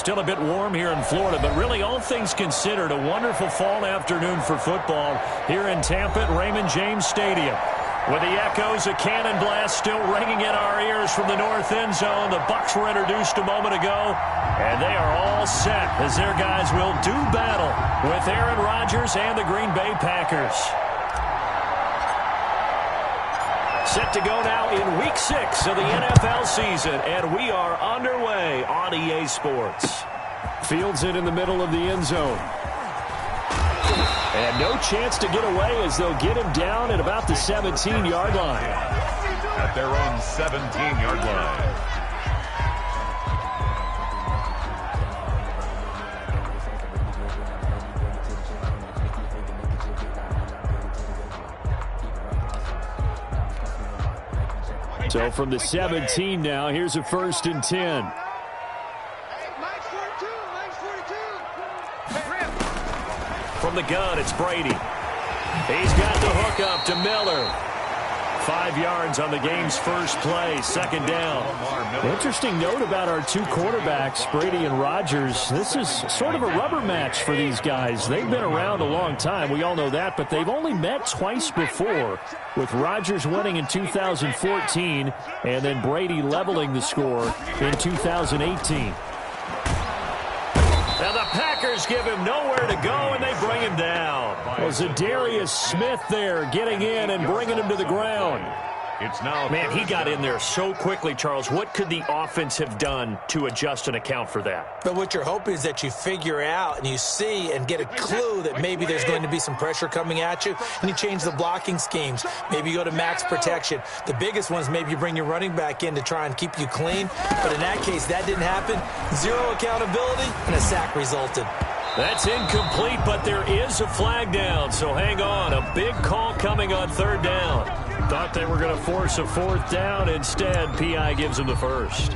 still a bit warm here in Florida, but really all things considered, a wonderful fall afternoon for football here in Tampa at Raymond James Stadium. With the echoes of cannon blast still ringing in our ears from the north end zone, the Bucs were introduced a moment ago, and they are all set as their guys will do battle with Aaron Rodgers and the Green Bay Packers. Set to go now in Week 6 of the NFL season, and we are underway on EA Sports. Fields it in the middle of the end zone. And no chance to get away as they'll get him down at about the 17-yard line. At their own 17-yard line. So from the 17 now, here's a 1st and 10. From the gun, it's Brady. He's got the hook up to Miller. 5 yards on the game's first play, 2nd down. Interesting note about our two quarterbacks, Brady and Rodgers. This is sort of a rubber match for these guys. They've been around a long time. We all know that, but they've only met twice before, with Rodgers winning in 2014 and then Brady leveling the score in 2018. Now the Packers give him nowhere to go, and they bring him down. Well, Zadarius Smith there getting in and bringing him to the ground. It's now. Man, he got in there so quickly, Charles. What could the offense have done to adjust and account for that? But what you're hoping is that you figure out and you see and get a clue that maybe there's going to be some pressure coming at you, and you change the blocking schemes. Maybe you go to max protection. The biggest one is maybe you bring your running back in to try and keep you clean. But in that case, that didn't happen. Zero accountability, and a sack resulted. That's incomplete, but there is a flag down, so hang on. A big call coming on 3rd down. Thought they were going to force a 4th down. Instead, P.I. gives them the 1st.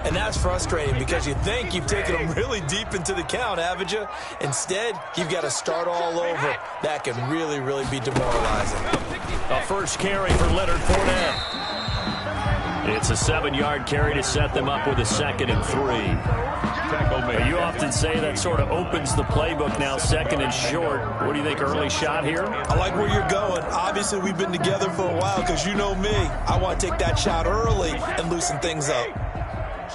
And that's frustrating because you think you've taken them really deep into the count, haven't you? Instead, you've got to start all over. That can really, really be demoralizing. A first carry for Leonard Fournette. It's a 7-yard carry to set them up with a 2nd and 3. You often say that sort of opens the playbook now, 2nd and short. What do you think, early shot here? I like where you're going. Obviously, we've been together for a while because you know me. I want to take that shot early and loosen things up. Watch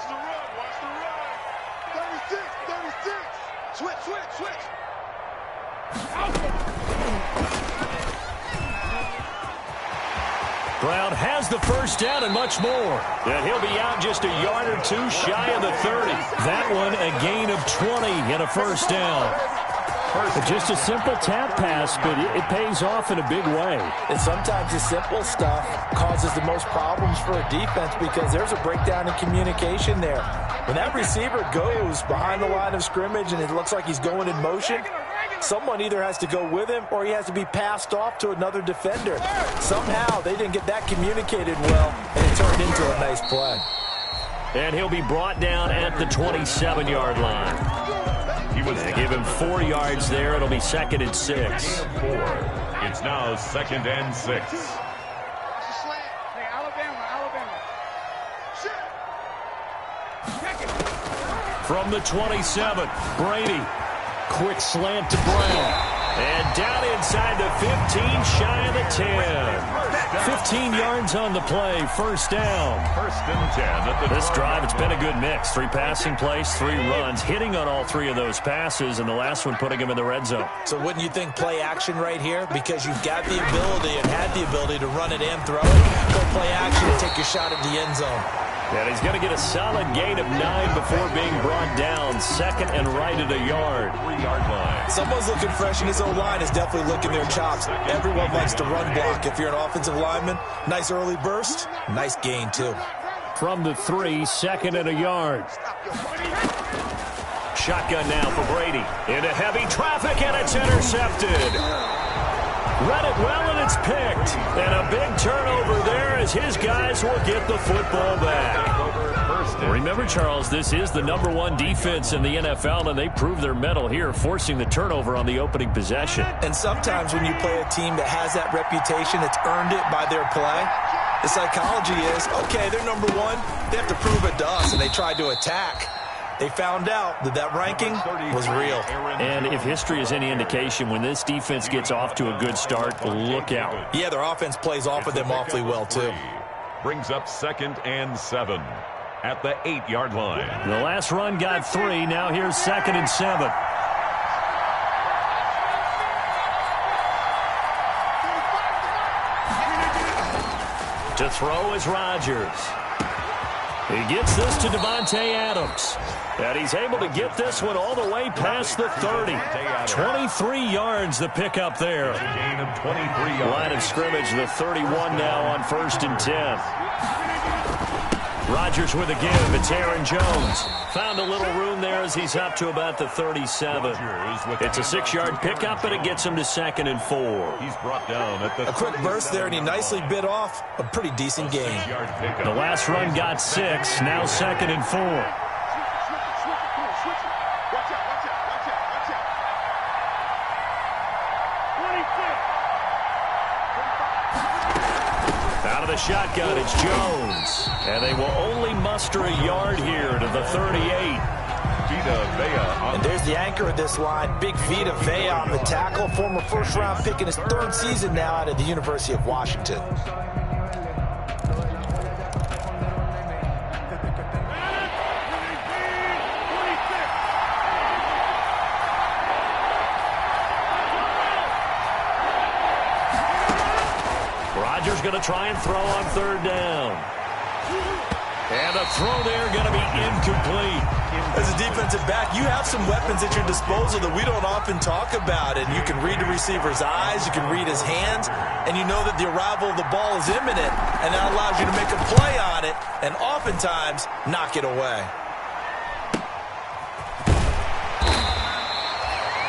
the run. 36. Switch. Brown has the 1st down and much more. And he'll be out just a yard or two shy of the 30. That one a gain of 20 and a 1st down. Just a simple tap pass, but it pays off in a big way. And sometimes the simple stuff causes the most problems for a defense because there's a breakdown in communication there. When that receiver goes behind the line of scrimmage and it looks like he's going in motion, someone either has to go with him or he has to be passed off to another defender. Somehow they didn't get that communicated well, and it turned into a nice play. And he'll be brought down at the 27-yard line. They give him 4 yards there. It'll be 2nd and 6. It's now 2nd and 6. From the 27, Brady. Quick slant to Brown. And down inside the 15, shy of the 10. 15 yards on the play, 1st down. 1st and 10 at the This drive, it's been a good mix. 3 passing plays, 3 runs, hitting on all 3 of those passes, and the last one putting him in the red zone. So wouldn't you think play action right here? Because you've got the ability and had the ability to run it and throw it. Go play action and take your shot at the end zone. And he's going to get a solid gain of 9 before being brought down. 2nd and right at a yard. 3-yard line. Someone's looking fresh, and his O-line is definitely looking their chops. Everyone likes to run block. If you're an offensive lineman, nice early burst, nice gain too. From the 3, 2nd and a yard. Shotgun now for Brady. Into heavy traffic, and it's intercepted. Read it well, and it's picked. And a big turnover there as his guys will get the football back. Remember, Charles, this is the #1 defense in the NFL, and they prove their mettle here, forcing the turnover on the opening possession. And sometimes when you play a team that has that reputation, it's earned it by their play, The psychology is, okay, they're number one. They have to prove it to us, and they tried to attack. They found out that that ranking was real. And if history is any indication, when this defense gets off to a good start, look out. Yeah, their offense plays off of them awfully well, too. Brings up 2nd and 7 at the 8-yard line. The last run got 3. Now here's 2nd and 7. To throw is Rodgers. He gets this to Davante Adams. And he's able to get this one all the way past the 30. 23 yards the pickup there. Gain of 23 yards. Line of scrimmage, the 31 now on 1st and 10. Rodgers with a give. It's Aaron Jones. Found a little room there as he's up to about the 37. It's a 6-yard pickup, but it gets him to 2nd and 4. He's brought down at the A quick burst there, and he nicely bit off a pretty decent gain. The last run got 6. Now 2nd and 4. Shotgun, it's Jones. And they will only muster a yard here to the 38. Vita Vea. And there's the anchor of this line, Big Vita Vea on the tackle. Former first-round pick in his 3rd season now out of the University of Washington. Rodgers going to try and throw on 3rd down. And the throw there going to be incomplete. As a defensive back, you have some weapons at your disposal that we don't often talk about. And you can read the receiver's eyes, you can read his hands, and you know that the arrival of the ball is imminent. And that allows you to make a play on it and oftentimes knock it away.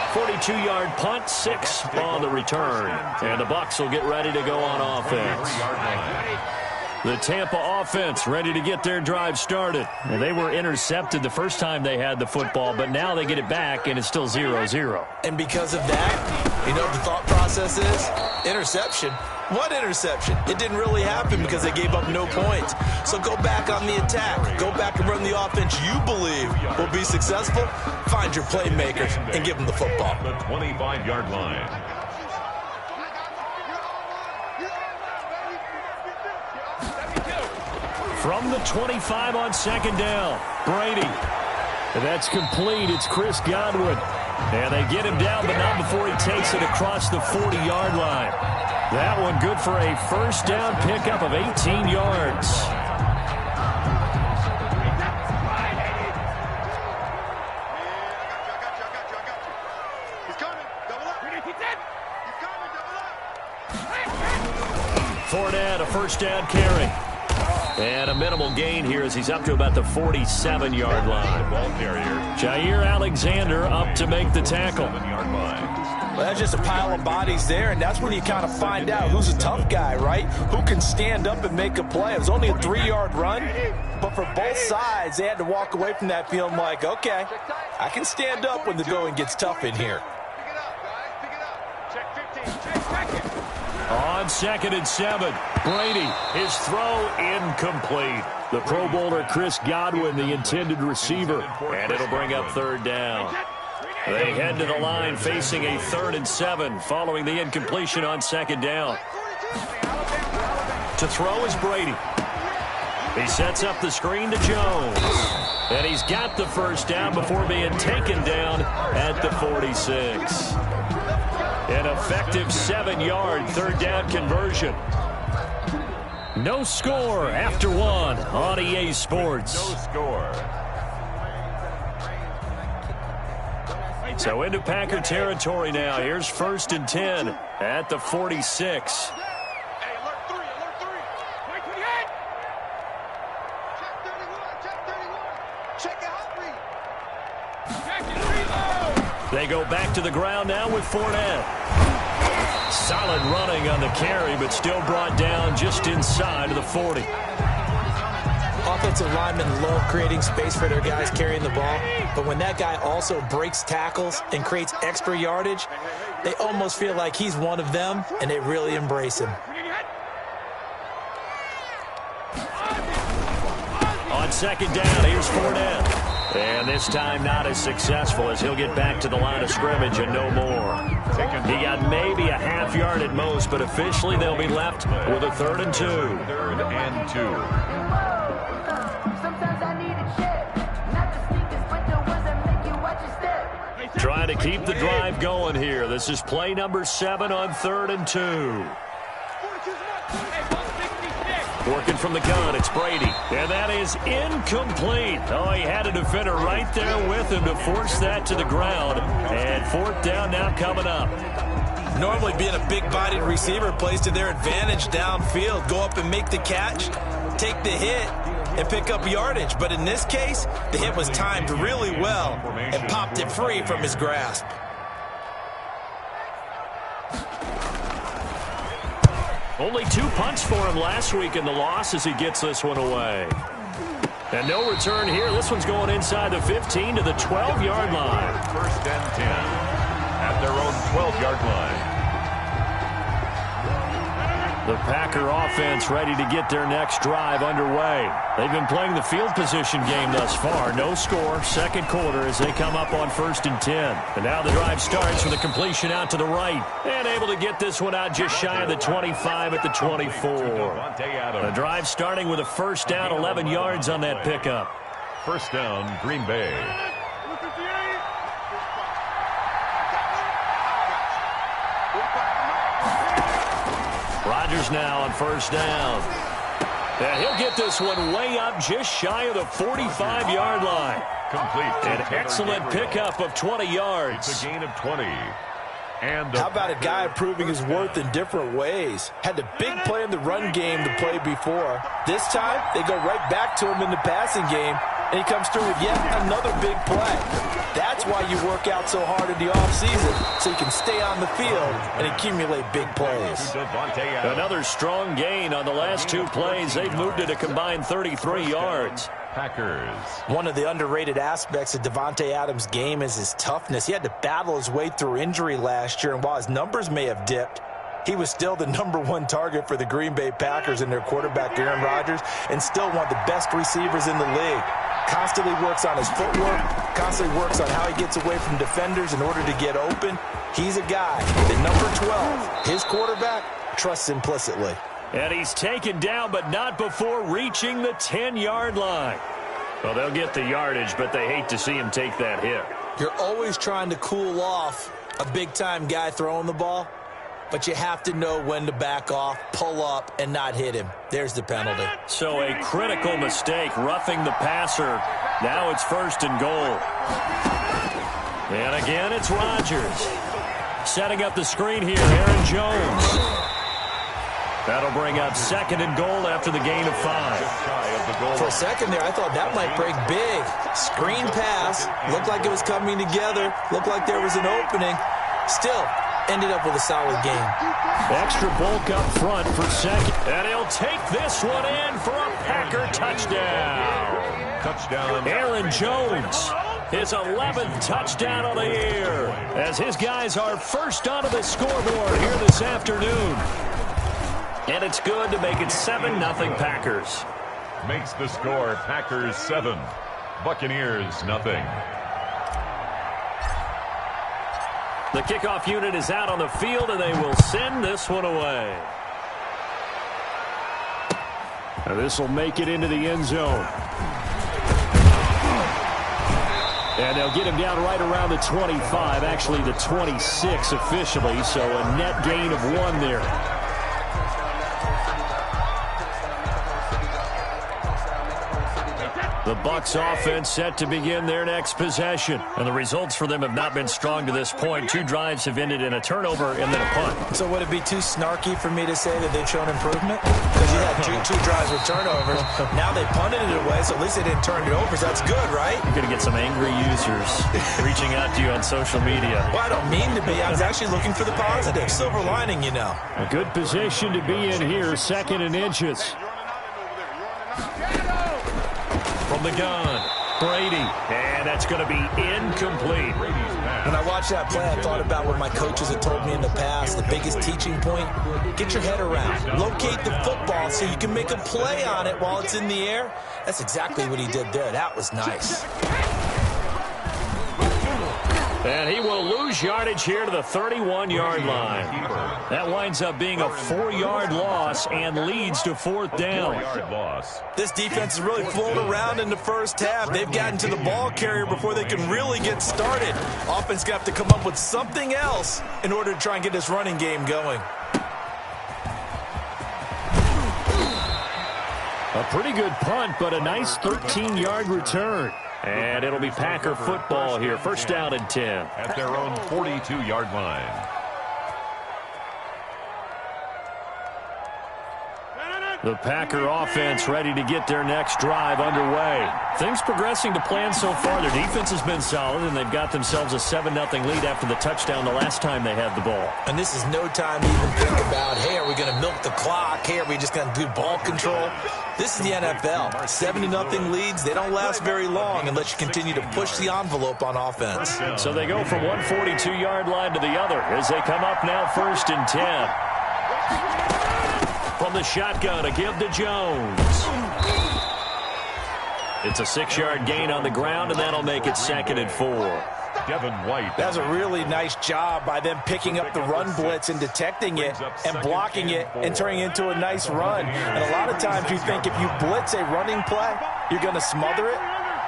42-yard punt, 6 on the return. And the Bucs will get ready to go on offense. The Tampa offense ready to get their drive started. And they were intercepted the first time they had the football, but now they get it back, and it's still 0-0. And because of that, you know what the thought process is? Interception. What interception? It didn't really happen because they gave up no points. So go back on the attack. Go back and run the offense you believe will be successful. Find your playmakers and give them the football. The 25-yard line. From the 25 on 2nd down, Brady. And that's complete. It's Chris Godwin. And they get him down, but not before he takes it across the 40-yard line. That one good for a 1st down pickup of 18 yards. Fournette, a 1st down carry. And a minimal gain here as he's up to about the 47-yard line. Ball carrier. Jair Alexander up to make the tackle. 7-yard line. Well, that's just a pile of bodies there, and that's when you kind of find out who's a tough guy, right? Who can stand up and make a play. It was only a 3-yard run, but for both sides, they had to walk away from that feeling like, okay, I can stand up when the going gets tough in here. Pick it up, guys. Pick it up. Check 15. Check 2nd. On 2nd and 7, Brady, his throw incomplete. The Pro Bowler Chris Godwin, the intended receiver, and it'll bring up 3rd down. They head to the line facing a 3rd and 7 following the incompletion on 2nd down. To throw is Brady. He sets up the screen to Jones. And he's got the 1st down before being taken down at the 46. An effective 7-yard 3rd down conversion. No score after 1 on EA Sports. No score. So into Packer territory now. Here's 1st and 10 at the 46. Hey, alert 3, alert 3. Wait till the end. Check 31, check 31. Check your hot read. Check it, reload. They go back to the ground now with Fournette. Solid running on the carry, but still brought down just inside of the 40. Offensive linemen love creating space for their guys carrying the ball, but when that guy also breaks tackles and creates extra yardage, they almost feel like he's one of them, and they really embrace him. On second down, here's Fournette. And this time not as successful as he'll get back to the line of scrimmage and no more. He got maybe a half yard at most, but officially they'll be left with a 3rd and 2. 3rd and 2. Trying to keep the drive going here. This is play number 7 on 3rd and 2. Working from the gun, it's Brady. And that is incomplete. Oh, he had a defender right there with him to force that to the ground. And 4th down now coming up. Normally being a big-bodied receiver plays to their advantage downfield. Go up and make the catch, take the hit, and pick up yardage. But in this case, the hit was timed really well and popped it free from his grasp. Only 2 punts for him last week in the loss as he gets this one away. And no return here. This one's going inside the 15 to the 12-yard line. 1st and 10 at their own 12-yard line. The Packer offense ready to get their next drive underway. They've been playing the field position game thus far. No score, 2nd quarter as they come up on 1st and 10. And now the drive starts with a completion out to the right. And able to get this one out just shy of the 25 at the 24. The drive starting with a 1st down, 11 yards on that pickup. 1st down, Green Bay. Rodgers now on 1st down. And he'll get this one way up just shy of the 45-yard line. Complete. An excellent pickup of 20 yards. It's a gain of 20. And how about a guy proving his worth in different ways? Had the big play in the run game to play before. This time, they go right back to him in the passing game, and he comes through with yet another big play. That's why you work out so hard in the offseason, so you can stay on the field and accumulate big plays. Another strong gain on the last 2 plays. They've moved it a combined 33 yards. Packers. One of the underrated aspects of Davante Adams' game is his toughness. He had to battle his way through injury last year, and while his numbers may have dipped, he was still the #1 target for the Green Bay Packers and their quarterback, Aaron Rodgers, and still one of the best receivers in the league. Constantly works on his footwork, constantly works on how he gets away from defenders in order to get open. He's a guy that #12, his quarterback, trusts implicitly. And he's taken down, but not before reaching the 10-yard line. Well, they'll get the yardage, but they hate to see him take that hit. You're always trying to cool off a big-time guy throwing the ball, but you have to know when to back off, pull up, and not hit him. There's the penalty. So a critical mistake, roughing the passer. Now it's 1st and goal. And again, it's Rodgers. Setting up the screen here, Aaron Jones. That'll bring up 2nd and goal after the gain of 5. For a second there, I thought that might break big. Screen pass. Looked like it was coming together. Looked like there was an opening. Still, ended up with a solid game. Extra bulk up front for 2nd. And he'll take this one in for a Packer touchdown. Touchdown. Aaron Jones. His 11th touchdown of the year. As his guys are first onto the scoreboard here this afternoon. And it's good to make it 7-0 Packers. Makes the score Packers 7, Buccaneers nothing. The kickoff unit is out on the field, and they will send this one away. And this will make it into the end zone. And they'll get him down right around the 25, actually the 26 officially, so a net gain of 1 there. The Bucs offense set to begin their next possession. And the results for them have not been strong to this point. 2 drives have ended in a turnover and then a punt. So would it be too snarky for me to say that they've shown improvement? Because you had two drives with turnovers. Now they punted it away, so at least they didn't turn it over. So that's good, right? You're going to get some angry users reaching out to you on social media. Well, I don't mean to be. I was actually looking for the positive. Silver lining, you know. A good position to be in here, 2nd and inches. From the gun, Brady, and that's going to be incomplete. When I watched that play, I thought about what my coaches had told me in the past. The biggest teaching point, get your head around. Locate the football so you can make a play on it while it's in the air. That's exactly what he did there. That was nice. And he will lose yardage here to the 31-yard line. That winds up being a 4-yard loss and leads to 4th down. This defense is really flown around in the first half. They've gotten to the ball carrier before they can really get started. Offense going to have to come up with something else in order to try and get this running game going. A pretty good punt, but a nice 13-yard return. And it'll be Packer football here. First down and 10. At their own 42-yard line. The Packer offense ready to get their next drive underway. Things progressing to plan so far. Their defense has been solid, and they've got themselves a 7-0 lead after the touchdown the last time they had the ball. And this is no time to even think about, hey, are we going to milk the clock? Hey, are we just going to do ball control? This is the NFL. 70-0 leads, they don't last very long unless you continue to push the envelope on offense. So they go from one 42-yard line to the other as they come up now 1st and 10. From the shotgun, a give to Jones. It's a 6-yard gain on the ground, and that'll make it 2nd and 4. Devin White. That's a really nice job by them picking up the run blitz and detecting it and blocking it and turning it into a nice run. And a lot of times you think if you blitz a running play, you're going to smother it.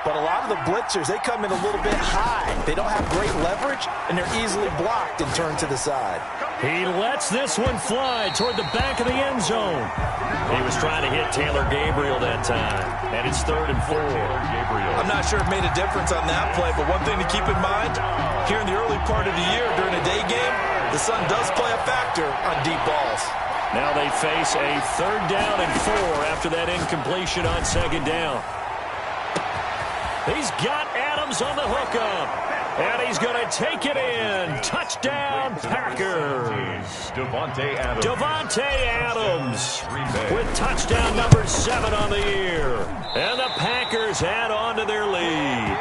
But a lot of the blitzers, they come in a little bit high. They don't have great leverage, and they're easily blocked and turned to the side. He lets this one fly toward the back of the end zone. He was trying to hit Taylor Gabriel that time, and it's 3rd and 4. I'm not sure it made a difference on that play, but one thing to keep in mind, here in the early part of the year during a day game, the sun does play a factor on deep balls. Now they face a 3rd down and 4 after that incompletion on 2nd down. He's got Adams on the hookup. And he's going to take it in. Touchdown, Packers. Davante Adams. Davante Adams with touchdown number 7 on the year. And the Packers add on to their lead.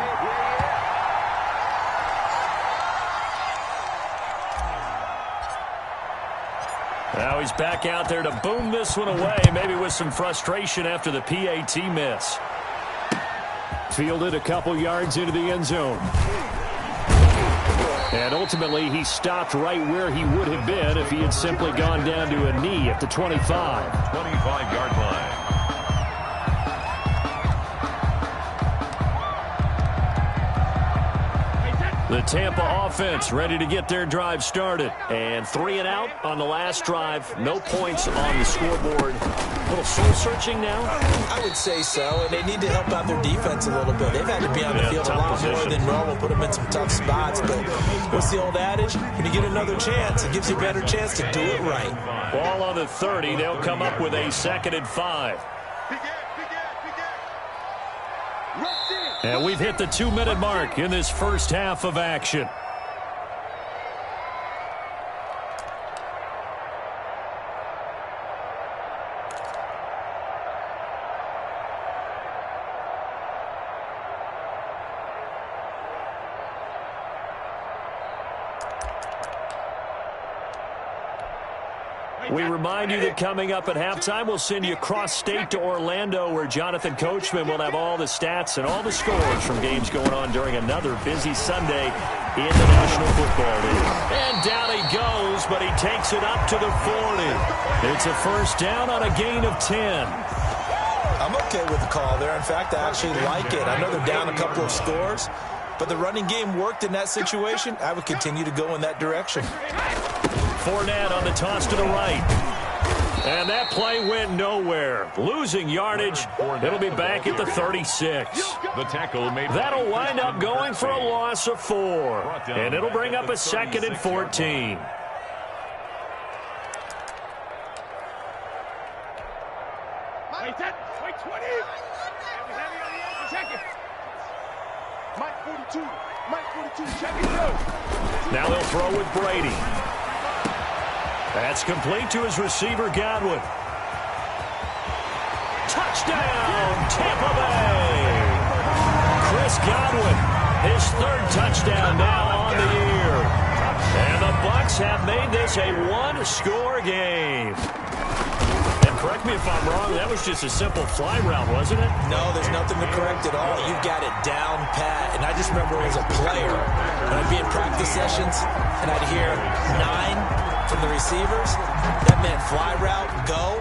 Now he's back out there to boom this one away, maybe with some frustration after the PAT miss. Fielded a couple yards into the end zone. And ultimately, he stopped right where he would have been if he had simply gone down to a knee at the 25. 25-yard line. The Tampa offense ready to get their drive started. And 3 and out on the last drive. No points on the scoreboard. A little soul-searching now? I would say so, and they need to help out their defense a little bit. They've had to be on the field a lot more than normal, put them in some tough spots. But what's the old adage? When you get another chance, it gives you a better chance to do it right. Ball on the 30. They'll come up with a 2nd and 5. And we've hit the 2-minute mark in this first half of action. We remind you that coming up at halftime, we'll send you cross-state to Orlando, where Jonathan Coachman will have all the stats and all the scores from games going on during another busy Sunday in the National Football League. And down he goes, but he takes it up to the 40. It's a first down on a gain of 10. I'm okay with the call there. In fact, I actually like it. I know they're down a couple of scores, but the running game worked in that situation. I would continue to go in that direction. Fournette on the toss to the right. And that play went nowhere. Losing yardage. It'll be back at the 36. The tackle made. That'll wind up going for a loss of 4. And it'll bring up a 2nd and 14. Wait, 20. Check it. Mike 42, check it out. Now they'll throw with Brady. That's complete to his receiver, Godwin. Touchdown, Tampa Bay. Chris Godwin, his third touchdown now on the year. And the Bucs have made this a one-score game. And correct me if I'm wrong, that was just a simple fly route, wasn't it? No, there's nothing to correct at all. You've got it down pat. And I just remember as a player, when I'd be in practice sessions, and I'd hear 9 from the receivers. That meant fly route, go.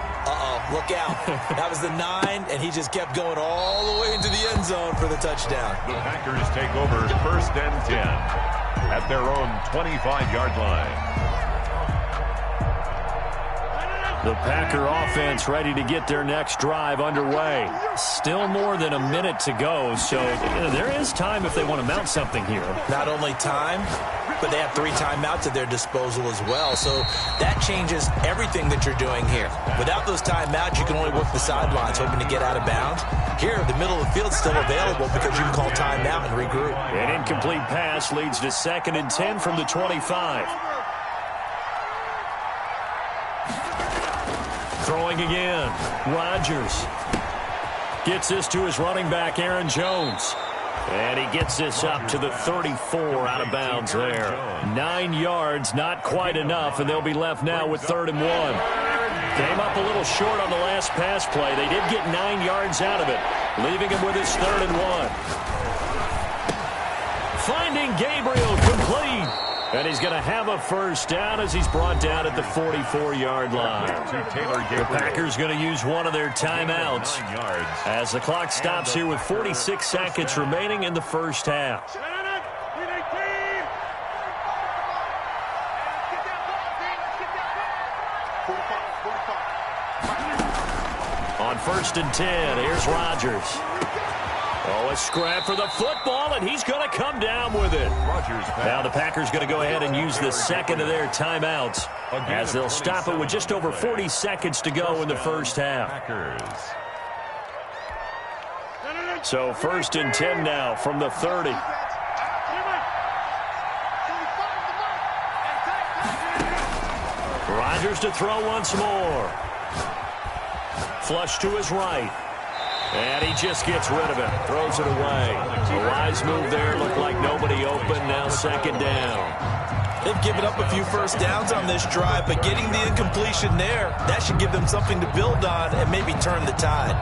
Look out. That was the 9, and he just kept going all the way into the end zone for the touchdown. The Packers take over 1st and 10 at their own 25-yard line. The Packer offense ready to get their next drive underway. Still more than a minute to go, so there is time if they want to mount something here. Not only time, but they have 3 timeouts at their disposal as well. So that changes everything that you're doing here. Without those timeouts, you can only work the sidelines, hoping to get out of bounds. Here, the middle of the field's still available because you can call timeout and regroup. An incomplete pass leads to 2nd and 10 from the 25. Throwing again. Rodgers gets this to his running back, Aaron Jones. And he gets this up to the 34 out of bounds there. 9 yards, not quite enough, and they'll be left now with 3rd and 1. Came up a little short on the last pass play. They did get 9 yards out of it, leaving him with his 3rd and 1. Finding Gabriel complete. And he's going to have a first down as he's brought down at the 44-yard line. The Packers going to use one of their timeouts as the clock stops here with 46 seconds remaining in the first half. On 1st and 10, here's Rodgers. Oh, a scrap for the football, and he's going to come down with it. Now the Packers going to go ahead and use the second of their timeouts as they'll stop it with just over 40 seconds to go in the first half. So 1st and 10 now from the 30. Rodgers to throw once more. Flush to his right. And he just gets rid of it. Throws it away. A wise move there. Looked like nobody open. Now 2nd down. They've given up a few first downs on this drive, but getting the incompletion there, that should give them something to build on and maybe turn the tide.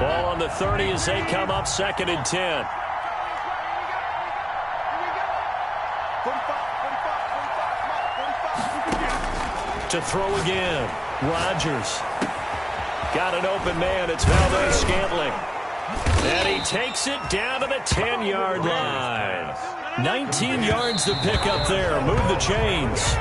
Ball on the 30 as they come up 2nd and 10. To throw again. Rodgers. Got an open man. It's Valdes-Scantling. And he takes it down to the 10-yard line. 19 yards to pick up there. Move the chains.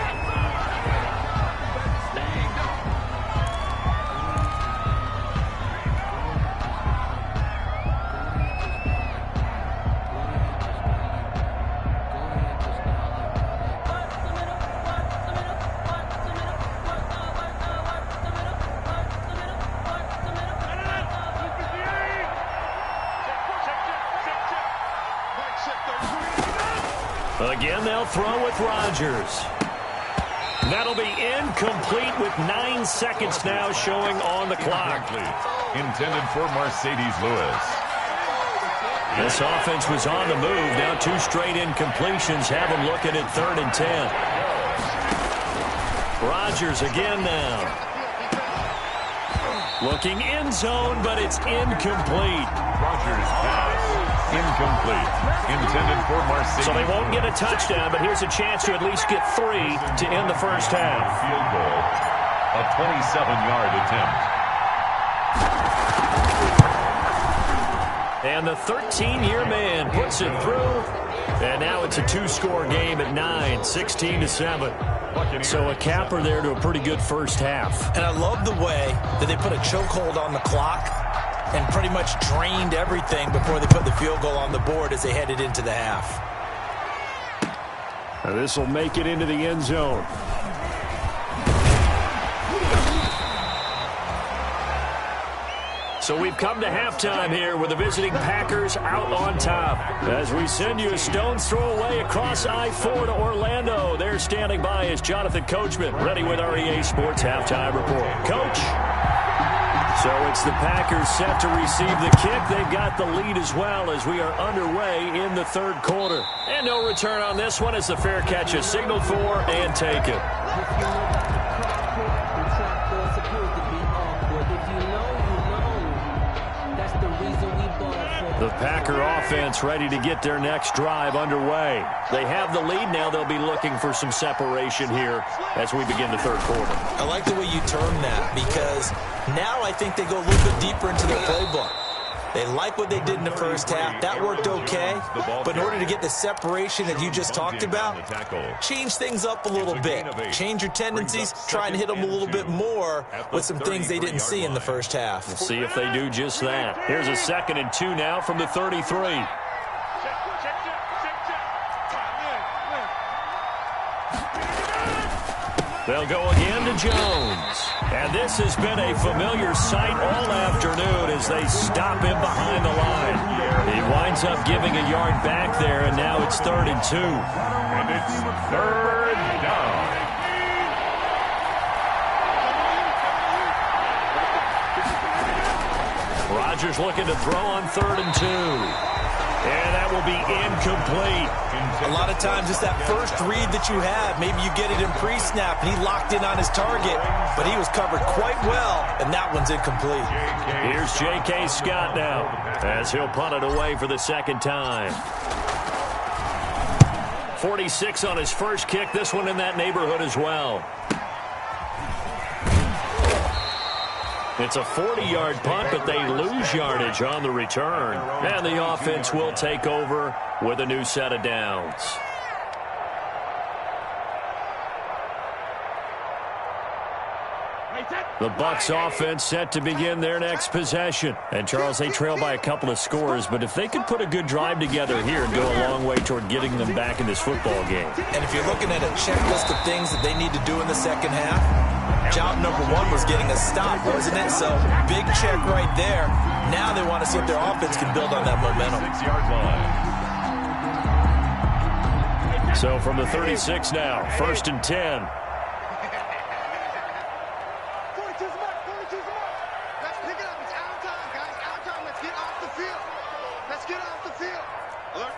Again, they'll throw with Rodgers. That'll be incomplete with 9 seconds now showing on the clock. Intended for Mercedes Lewis. This offense was on the move. Now 2 straight incompletions have them looking at 3rd and 10. Rodgers again now. Looking end zone, but it's incomplete. Rodgers pass. Incomplete. Intended for Mercedes. So they won't get a touchdown, but here's a chance to at least get 3 to end the first half. Field goal. A 27-yard attempt. And the 13-year man puts it through. And now it's a 2-score game at 9, 16-7. So a capper there to a pretty good first half. And I love the way that they put a chokehold on the clock and pretty much drained everything before they put the field goal on the board as they headed into the half. Now this will make it into the end zone. So we've come to halftime here with the visiting Packers out on top. As we send you a stone's throw away across I-4 to Orlando. There standing by is Jonathan Coachman, ready with our EA Sports Halftime Report. Coach? So it's the Packers set to receive the kick. They've got the lead as well as we are underway in the third quarter. And no return on this one as the fair catch is signaled for and taken. The Packer offense ready to get their next drive underway. They have the lead now. They'll be looking for some separation here as we begin the third quarter. I like the way you term that because now I think they go a little bit deeper into their playbook. They like what they did in the first half. That worked okay. But in order to get the separation that you just talked about, change things up a little bit. Change your tendencies. Try and hit them a little bit more with some things they didn't see in the first half. We'll see if they do just that. Here's a 2nd and 2 now from the 33. They'll go again to Jones. And this has been a familiar sight all afternoon as they stop him behind the line. He winds up giving a yard back there, and now it's 3rd and 2. And it's 3rd down. Rodgers looking to throw on 3rd and 2. And that will be incomplete. A lot of times it's that first read that you have. Maybe you get it in pre-snap, and he locked in on his target, but he was covered quite well, and that one's incomplete. Here's J.K. Scott now as he'll punt it away for the second time. 46 on his first kick. This one in that neighborhood as well. It's a 40-yard punt, but they lose yardage on the return. And the offense will take over with a new set of downs. The Bucs offense set to begin their next possession. And, Charles, they trail by a couple of scores, but if they could put a good drive together here and go a long way toward getting them back in this football game. And if you're looking at a checklist of things that they need to do in the second half, job number one was getting a stop, wasn't it? So, big check right there. Now they want to see if their offense can build on that momentum. 6-yard line. So, from the 36 now, 1st and 10. 42's mark, 42's mark. Let's pick it up. It's our time, guys. Our time. Let's get off the field. Let's get off the field. Alert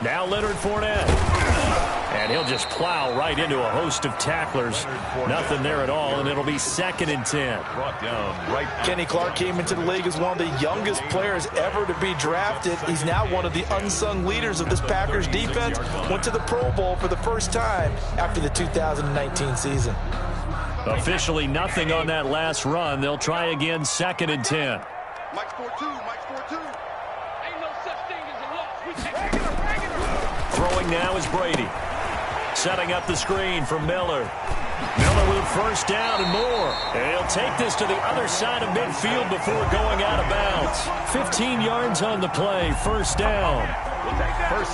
3. Now Leonard Fournette. And he'll just plow right into a host of tacklers. Nothing there at all, and it'll be 2nd and 10. Brought down right. Kenny Clark came into the league as one of the youngest players ever to be drafted. He's now one of the unsung leaders of this Packers defense. Went to the Pro Bowl for the first time after the 2019 season. Officially nothing on that last run. They'll try again, 2nd and 10. Mike score 2. Mike score 2. Ain't no such thing as a loss. We take it. Throwing now is Brady. Setting up the screen for Miller. Miller with 1st down and more. And he'll take this to the other side of midfield before going out of bounds. 15 yards on the play, 1st down.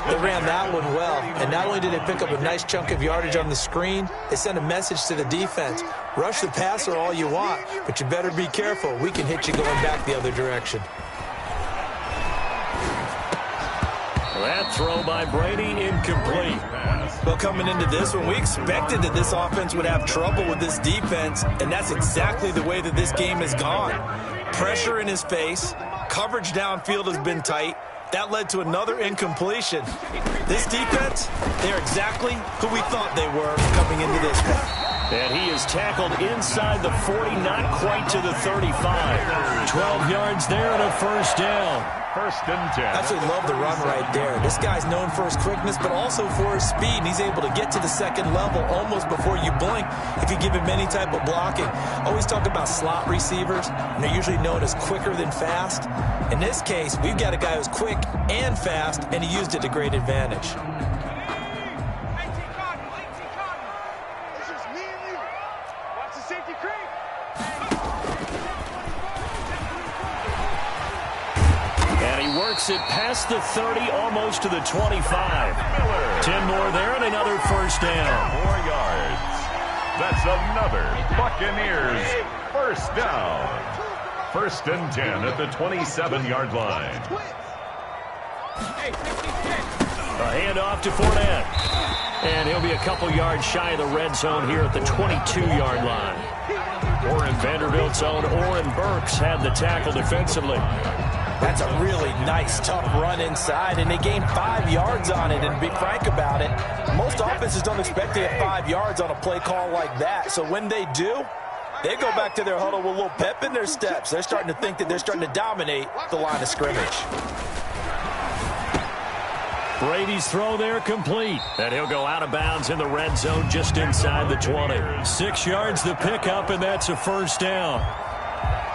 They ran that one well, and not only did they pick up a nice chunk of yardage on the screen, they sent a message to the defense. Rush the passer all you want, but you better be careful. We can hit you going back the other direction. That throw by Brady incomplete. Well, coming into this one, we expected that this offense would have trouble with this defense, and that's exactly the way that this game has gone. Pressure in his face, coverage downfield has been tight. That led to another incompletion. This defense, they're exactly who we thought they were coming into this one. And he is tackled inside the 40, not quite to the 35. 12 yards there and a 1st down. 1st and 10. I actually love the run right there. This guy's known for his quickness, but also for his speed. And he's able to get to the second level almost before you blink if you give him any type of blocking. Always talk about slot receivers, and they're usually known as quicker than fast. In this case, we've got a guy who's quick and fast, and he used it to great advantage. It's just me and you. Watch the safety creep. And he works it past the 30, almost to the 25. 10 more there and another 1st down. 4 yards. That's another Buccaneers 1st down. First and 10 at the 27-yard line. Hey, 56. A handoff to Fournette. And he'll be a couple yards shy of the red zone here at the 22-yard line. Vanderbilt's own Oren Burks had the tackle defensively. That's a really nice, tough run inside, and they gained 5 yards on it. And to be frank about it, most offenses don't expect to get 5 yards on a play call like that. So when they do, they go back to their huddle with a little pep in their steps. They're starting to think that they're starting to dominate the line of scrimmage. Brady's throw there complete. And he'll go out of bounds in the red zone just inside the 20. 6 yards the pickup, and that's a first down.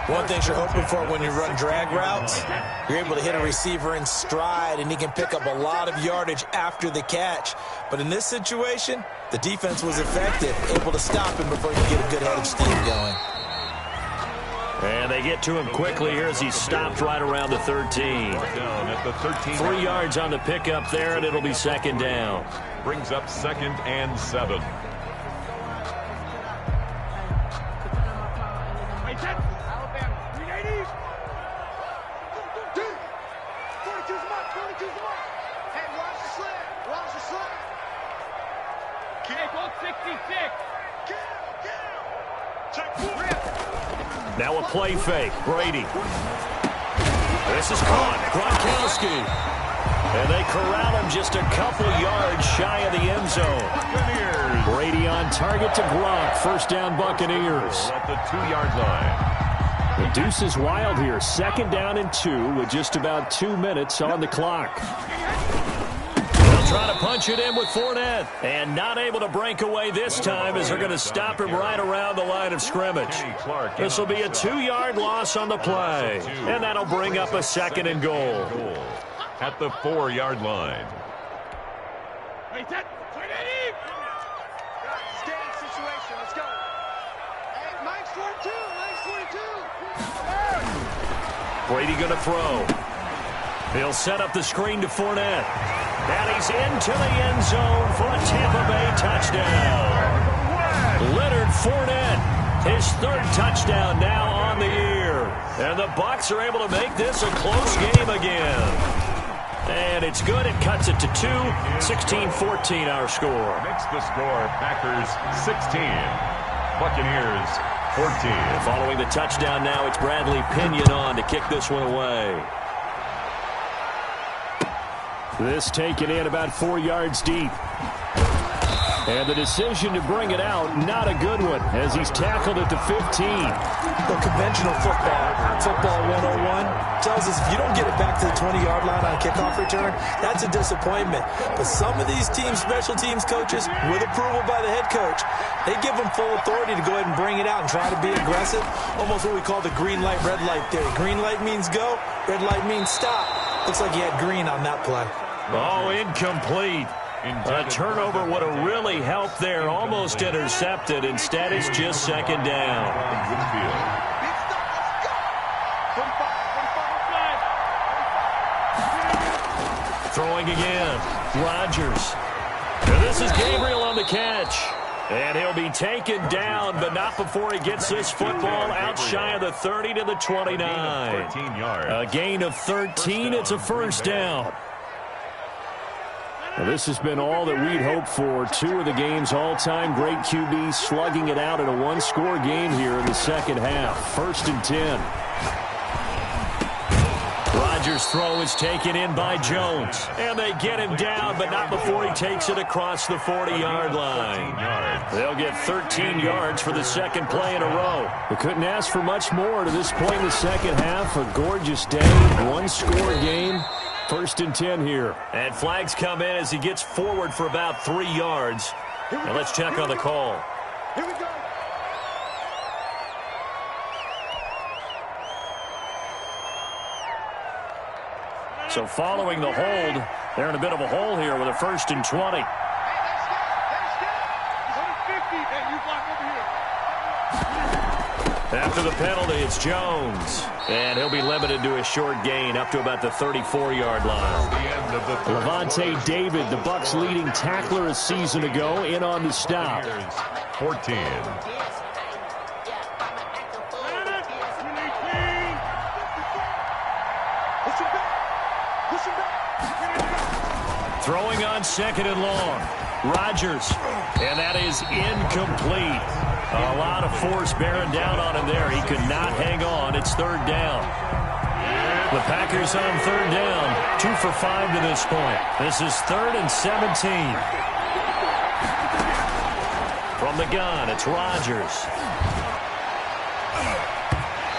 One thing you're hoping for when you run drag routes, you're able to hit a receiver in stride, and he can pick up a lot of yardage after the catch. But in this situation, the defense was effective, able to stop him before he could get a good head of steam going. And they get to him quickly here as he stopped right around the 13. Down at the 13. 3 yards on the pickup there, and it'll be second down. Brings up 2nd and 7. Wait, set. Alabama, 380. 42's mark, 42's mark. Hey, watch the sled. Watch the sled. Hey, go 66. Check rip. Now a play fake. Brady. This is caught. Gronkowski. And they corral him just a couple yards shy of the end zone. Brady on target to Gronk. First down, Buccaneers. At the 2-yard line. The deuce is wild here. 2nd down and 2 with just about 2 minutes on the clock. They'll try to punch it in with Fournette. And not able to break away this time as they're going to stop him right around the line of scrimmage. This will be a 2-yard loss on the play. And that'll bring up a 2nd and goal. At the 4-yard line. Wait, set. 380. Stay situation. Let's go. Hey, Mike's 42. Mike's 42. Brady going to throw. He'll set up the screen to Fournette. And he's into the end zone for a Tampa Bay touchdown. Leonard Fournette, his 3rd touchdown now on the year. And the Bucs are able to make this a close game again. And it's good. It cuts it to 2. 16-14 our score. Makes the score Packers 16. Buccaneers 14. Following the touchdown now, it's Bradley Pinion on to kick this one away. This taken in about 4 yards deep. And the decision to bring it out, not a good one, as he's tackled at the 15. The conventional football 101, tells us if you don't get it back to the 20-yard line on a kickoff return, that's a disappointment. But some of these teams, special teams coaches, with approval by the head coach, they give them full authority to go ahead and bring it out and try to be aggressive. Almost what we call the green light, red light theory. Green light means go, red light means stop. Looks like he had green on that play. Oh, incomplete. A turnover would have really helped there. Almost intercepted. Instead, it's just 2nd down. Big stop. Let's go. 45. Throwing again. Rodgers. And this is Gabriel on the catch. And he'll be taken down, but not before he gets this football out shy of the 30 to the 29. 13 yards. A gain of 13. It's a first down. Now, this has been all that we'd hoped for. 2 of the game's all-time great QBs slugging it out in a 1-score game here in the second half. 1st and 10. Rodgers' throw is taken in by Jones. And they get him down, but not before he takes it across the 40-yard line. They'll get 13 yards for the 2nd play in a row. They couldn't ask for much more to this point in the second half. A gorgeous day, 1-score game. 1st and 10 here. And flags come in as he gets forward for about 3 yards. And let's check on the call. Here we go. So following the hold, they're in a bit of a hole here with a 1st and 20. Hey, let's go. 150. Hey, you block over here. After the penalty, it's Jones. And he'll be limited to a short gain up to about the 34-yard line. The end of the Lavonte David, the Bucs' leading tackler a season ago, in on the stop. 14. Throwing on second and long. Rodgers. And that is incomplete. A lot of force bearing down on him there. He could not hang on. It's third down. The Packers on third down. 2 for 5 to this point. This is 3rd and 17. From the gun, it's Rodgers.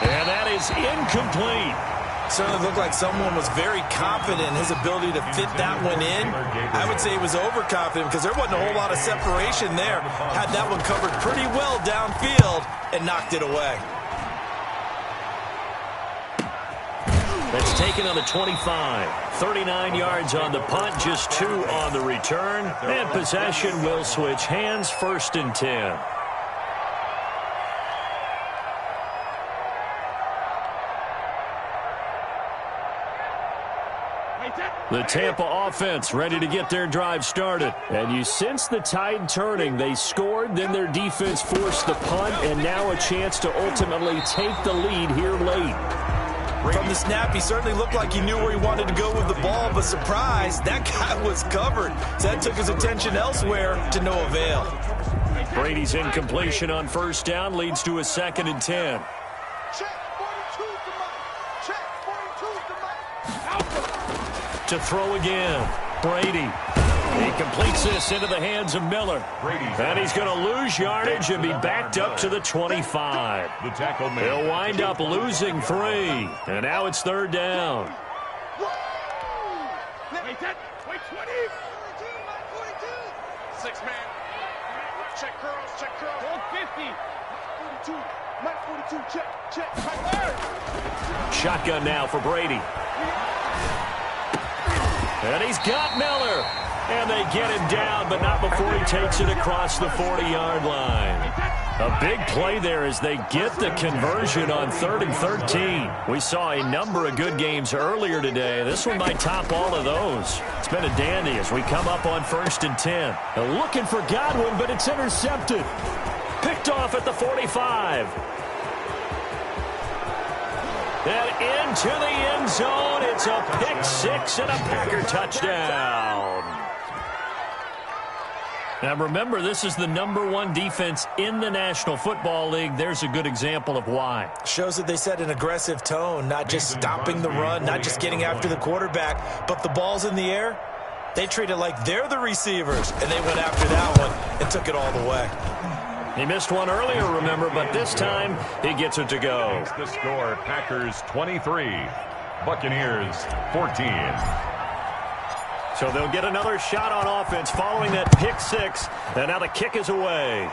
And that is incomplete. Certainly looked like someone was very confident in his ability to fit that one in. I would say he was overconfident because there wasn't a whole lot of separation there. Had that one covered pretty well downfield and knocked it away. That's taken on the 25. 39 yards on the punt, just 2 on the return. And possession will switch hands, 1st and 10. The Tampa offense ready to get their drive started. And you sense the tide turning. They scored, then their defense forced the punt, and now a chance to ultimately take the lead here late. From the snap, he certainly looked like he knew where he wanted to go with the ball, but surprise, that guy was covered. So that took his attention elsewhere to no avail. Brady's incompletion on 1st down leads to a 2nd and 10. Check 42's the mic. Check 42's the mic. To throw again. Brady. He completes this into the hands of Miller. And he's going to lose yardage and be backed up to the 25. The tackle made. He'll wind up losing 3. And now it's 3rd down. Wait, 20. 6 man. Check curls, check curls. Hold 50. 42. Mike 42, check. Mike Larry. Shotgun now for Brady. And he's got Miller. And they get him down, but not before he takes it across the 40-yard line. A big play there as they get the conversion on 3rd and 13. We saw a number of good games earlier today. This one might top all of those. It's been a dandy as we come up on 1st and 10. They're looking for Godwin, but it's intercepted. Picked off at the 45. And into the end zone. It's a pick 6 and a Packer touchdown. Now remember, this is the #1 defense in the National Football League. There's a good example of why. Shows that they set an aggressive tone, not just stopping the run, not just getting after the quarterback, but the ball's in the air. They treat it like they're the receivers, and they went after that one and took it all the way. He missed one earlier, remember, but this time he gets it to go. Makes the score, Packers 23, Buccaneers 14. So they'll get another shot on offense following that pick 6, and now the kick is away.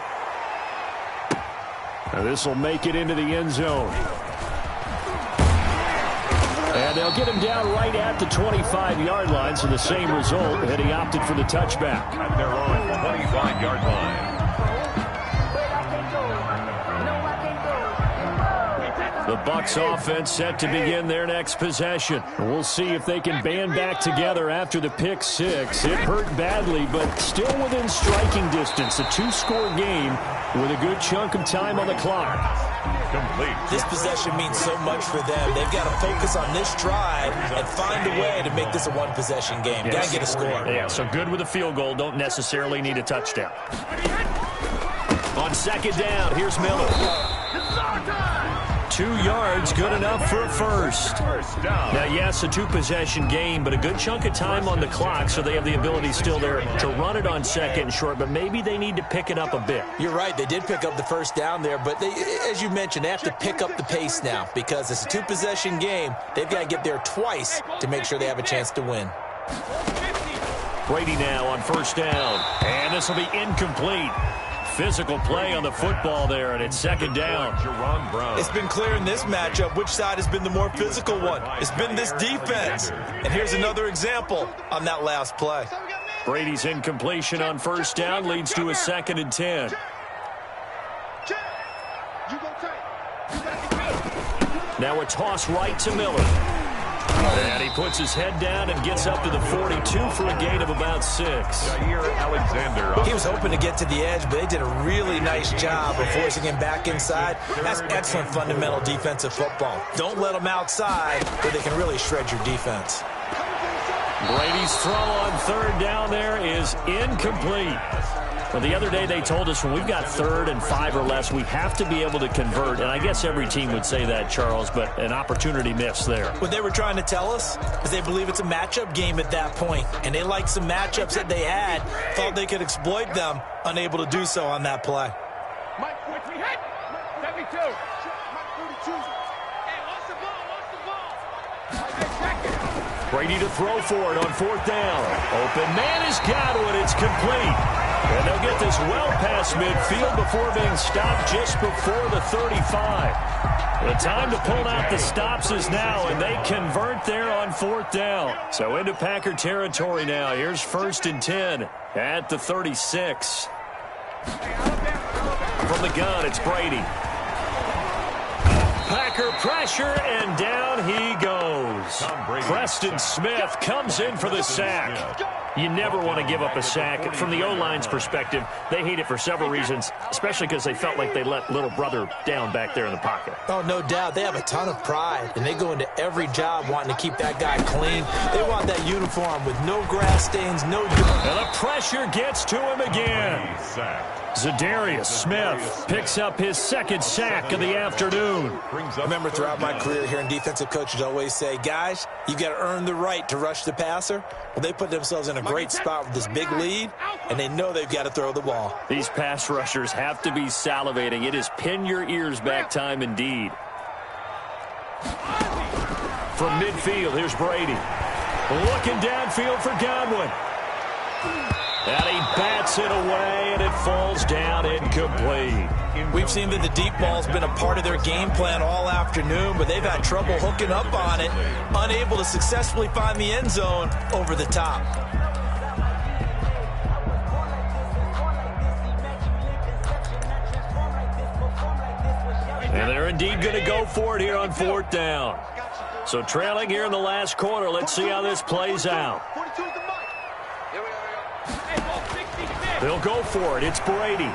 Now this will make it into the end zone. And they'll get him down right at the 25-yard line, so the same result, and he opted for the touchback. At their own 25-yard line. The Bucs offense set to begin their next possession. We'll see if they can band back together after the pick 6. It hurt badly, but still within striking distance. A 2-score game with a good chunk of time on the clock. Complete. This possession means so much for them. They've got to focus on this drive and find a way to make this a one-possession game. Got to get a score. Yeah, so good with a field goal. Don't necessarily need a touchdown. On 2nd down, here's Miller. 2 yards, good enough for a first. Now, yes, a 2-possession game, but a good chunk of time on the clock, so they have the ability still there to run it on 2nd and short, but maybe they need to pick it up a bit. You're right. They did pick up the first down there, but they, as you mentioned, they have to pick up the pace now because it's a 2-possession game. They've got to get there twice to make sure they have a chance to win. Brady now on 1st down, and this will be incomplete. Physical play on the football there, and it's 2nd down. Jerron Brown. It's been clear in this matchup which side has been the more physical one. It's been this defense. And here's another example on that last play. Brady's incompletion on 1st down leads to a 2nd and 10. Now a toss right to Miller. And he puts his head down and gets up to the 42 for a gain of about 6. Jair Alexander. He was hoping to get to the edge, but they did a really nice job of forcing him back inside. That's excellent fundamental defensive football. Don't let them outside where they can really shred your defense. Brady's throw on third down there is incomplete. Well, the other day they told us when we've got 3rd and 5 or less, we have to be able to convert. And I guess every team would say that, Charles, but an opportunity missed there. What they were trying to tell us is they believe it's a matchup game at that point, and they liked some matchups that they had, thought they could exploit them, unable to do so on that play. Mike, we hit. 72. Mike 42. Hey, lost the ball. Brady to throw for it on 4th down. Open man is Godwin. It's complete. And they'll get this well past midfield before being stopped just before the 35. The time to pull out the stops is now, and they convert there on 4th down. So into Packer territory now. Here's 1st and 10 at the 36. From the gun, it's Brady. Packer pressure, and down he goes. Preston Smith comes in for the sack. You never want to give up a sack. From the O-line's perspective, they hate it for several reasons, especially because they felt like they let little brother down back there in the pocket. Oh, no doubt. They have a ton of pride, and they go into every job wanting to keep that guy clean. They want that uniform with no grass stains, no dirt. And the pressure gets to him again. Zadarius Smith picks up his 2nd sack of the afternoon. I remember throughout my career hearing defensive coaches always say, guys, you got to earn the right to rush the passer. Well, they put themselves in a great spot with this big lead, and they know they've got to throw the ball. These pass rushers have to be salivating. It is pin your ears back time indeed. From midfield, here's Brady. Looking downfield for Godwin. And he bats it away, and it falls down incomplete. We've seen that the deep ball's been a part of their game plan all afternoon, but they've had trouble hooking up on it, unable to successfully find the end zone over the top. And they're indeed going to go for it here on 4th down. So trailing here in the last quarter, let's see how this plays out. They'll go for it. It's Brady.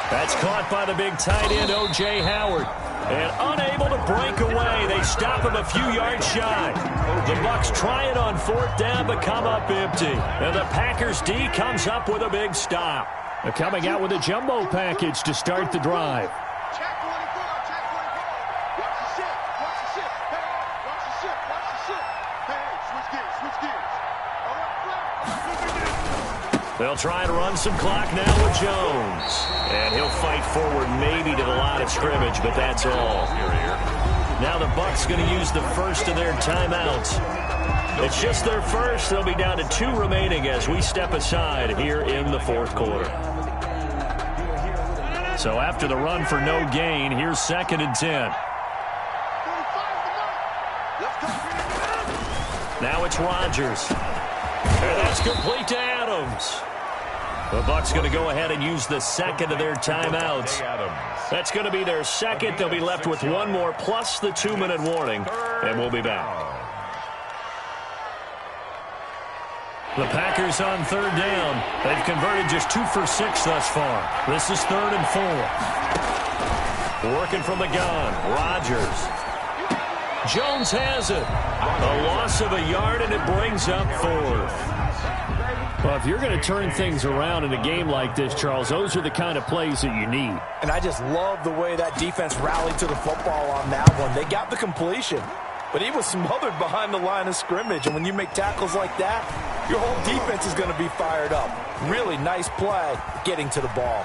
That's caught by the big tight end, O.J. Howard. And unable to break away. They stop him a few yards shy. The Bucs try it on 4th down, but come up empty. And the Packers D comes up with a big stop. They're coming out with a jumbo package to start the drive. Check 24, check 24. Watch the ship, watch the ship. Hey, watch the ship, watch the ship. Hey, switch gears, switch gears. All right, flag. They'll try and run some clock now with Jones. And he'll fight forward maybe to the line of scrimmage, but that's all. Now the Bucs going to use the first of their timeouts. It's just their first. They'll be down to 2 remaining as we step aside here in the 4th quarter. So after the run for no gain, here's 2nd and 10. Now it's Rodgers. And that's complete to Adams. The Bucs going to go ahead and use the 2nd of their timeouts. That's going to be their 2nd. They'll be left with 1 more plus the 2-minute warning, and we'll be back. The Packers on 3rd down. They've converted just 2 for 6 thus far. This is 3rd and 4. Working from the gun, Rodgers. Jones has it. A loss of a yard, and it brings up 4th. Well, if you're going to turn things around in a game like this, Charles, those are the kind of plays that you need. And I just love the way that defense rallied to the football on that one. They got the completion, but he was smothered behind the line of scrimmage. And when you make tackles like that, your whole defense is going to be fired up. Really nice play getting to the ball.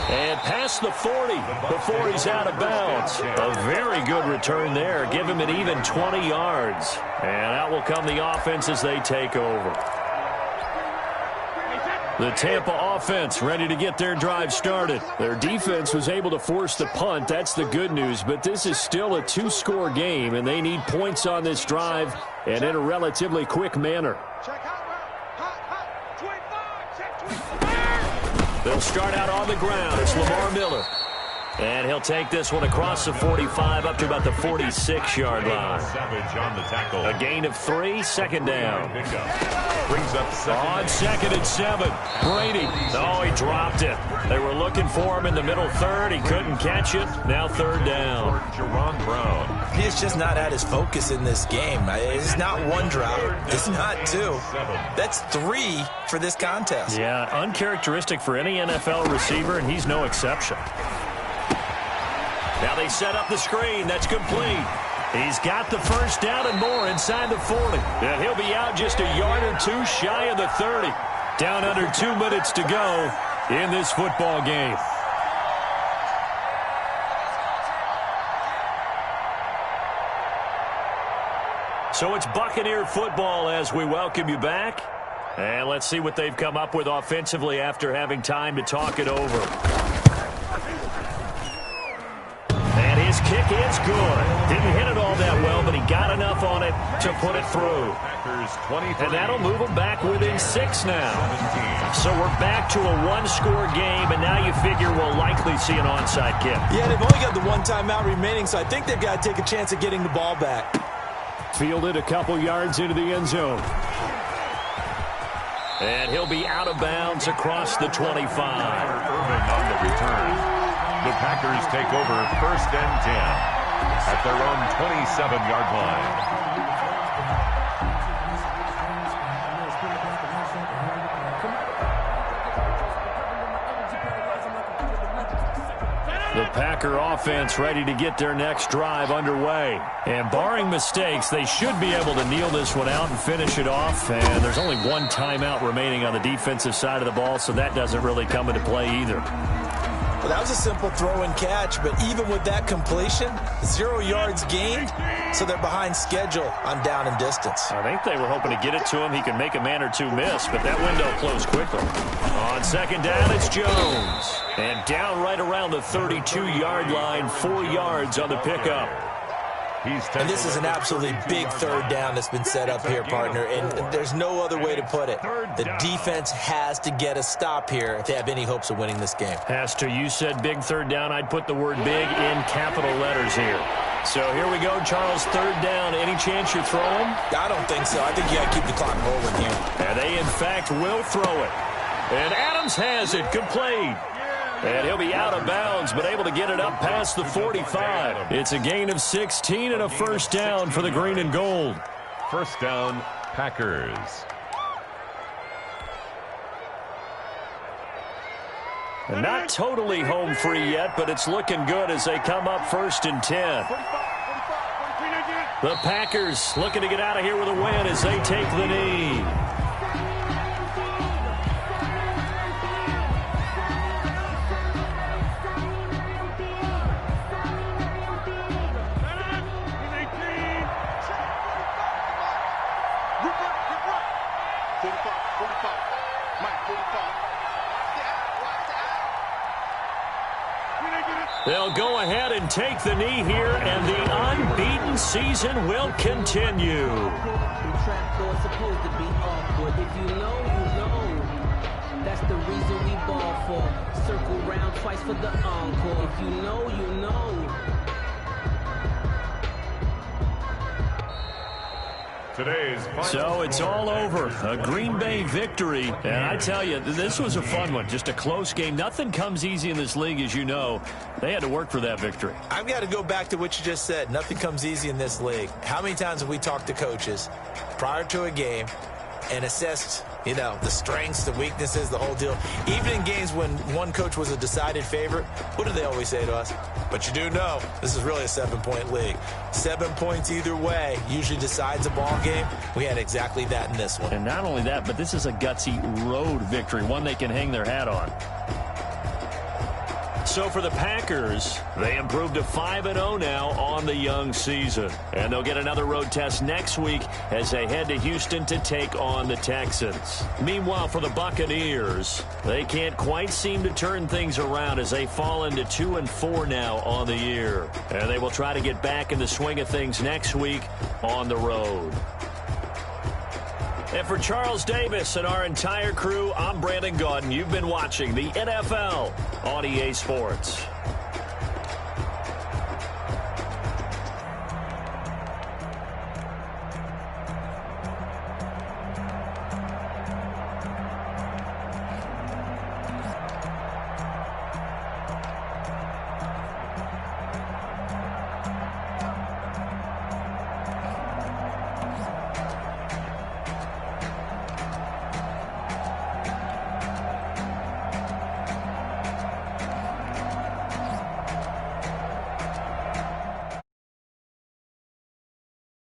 And past the 40 before he's out of bounds. A very good return there. Give him an even 20 yards. And out will come the offense as they take over. The Tampa offense ready to get their drive started. Their defense was able to force the punt. That's the good news. But this is still a 2-score game, and they need points on this drive and in a relatively quick manner. They'll start out on the ground. It's Lamar Miller. And he'll take this one across the 45 up to about the 46-yard line. Savage on the tackle. A gain of 3, second down. Brings up On 2nd and 7. Brady. Oh, he dropped it. They were looking for him in the middle third. He couldn't catch it. Now 3rd down. Jerron Brown. He's just not at his focus in this game. It's not 1 drop. It's not 2. That's 3 for this contest. Yeah, uncharacteristic for any NFL receiver, and he's no exception. Now they set up the screen. That's complete. He's got the 1st down and more inside the 40. And he'll be out just a yard or 2 shy of the 30. Down under 2 minutes to go in this football game. So it's Buccaneer football as we welcome you back. And let's see what they've come up with offensively after having time to talk it over. And his kick is good. Didn't hit it all that well, but he got enough on it to put it through. And that'll move them back within 6 now. So we're back to a 1-score game, and now you figure we'll likely see an onside kick. Yeah, they've only got the 1 timeout remaining, so I think they've got to take a chance of getting the ball back. Fielded a couple yards into the end zone. And he'll be out of bounds across the 25. Irving on the return. The Packers take over 1st and 10 at their own 27-yard line. The Packer offense ready to get their next drive underway. And barring mistakes, they should be able to kneel this one out and finish it off. And there's only 1 timeout remaining on the defensive side of the ball, so that doesn't really come into play either. Well, that was a simple throw and catch, but even with that completion, 0 yards gained, so they're behind schedule on down and distance. I think they were hoping to get it to him. He could make a man or 2 miss, but that window closed quickly. On 2nd down, it's Jones. And down right around the 32-yard line, 4 yards on the pickup. And this is an absolutely big 3rd down that's been set up here, partner, and there's no other way to put it. The defense has to get a stop here if they have any hopes of winning this game. Has to. You said big 3rd down. I'd put the word big in capital letters here. So here we go, Charles, 3rd down. Any chance you throw him? I don't think so. I think you got to keep the clock rolling here. And they, in fact, will throw it. And Adams has it complete. And he'll be out of bounds, but able to get it up past the 45. It's a gain of 16 and a 1st down for the green and gold. 1st down, Packers. And not totally home free yet, but it's looking good as they come up 1st and 10. The Packers looking to get out of here with a win as they take the knee. They'll go ahead and take the knee here, and the unbeaten season will continue. If you know, you know. That's the reason we ball for. Circle round twice for the encore. If you know, you know. So it's all over. A Green Bay victory. And I tell you, this was a fun one. Just a close game. Nothing comes easy in this league, as you know. They had to work for that victory. I've got to go back to what you just said. Nothing comes easy in this league. How many times have we talked to coaches prior to a game and assessed, you know, the strengths, the weaknesses, the whole deal? Even in games when one coach was a decided favorite, what do they always say to us? But you do know this is really a 7-point league. 7 points either way usually decides a ball game. We had exactly that in this one. And not only that, but this is a gutsy road victory, one they can hang their hat on. So for the Packers, they improved to 5-0 now on the young season. And they'll get another road test next week as they head to Houston to take on the Texans. Meanwhile, for the Buccaneers, they can't quite seem to turn things around as they fall into 2-4 now on the year. And they will try to get back in the swing of things next week on the road. And for Charles Davis and our entire crew, I'm Brandon Gaudin. You've been watching the NFL on EA Sports.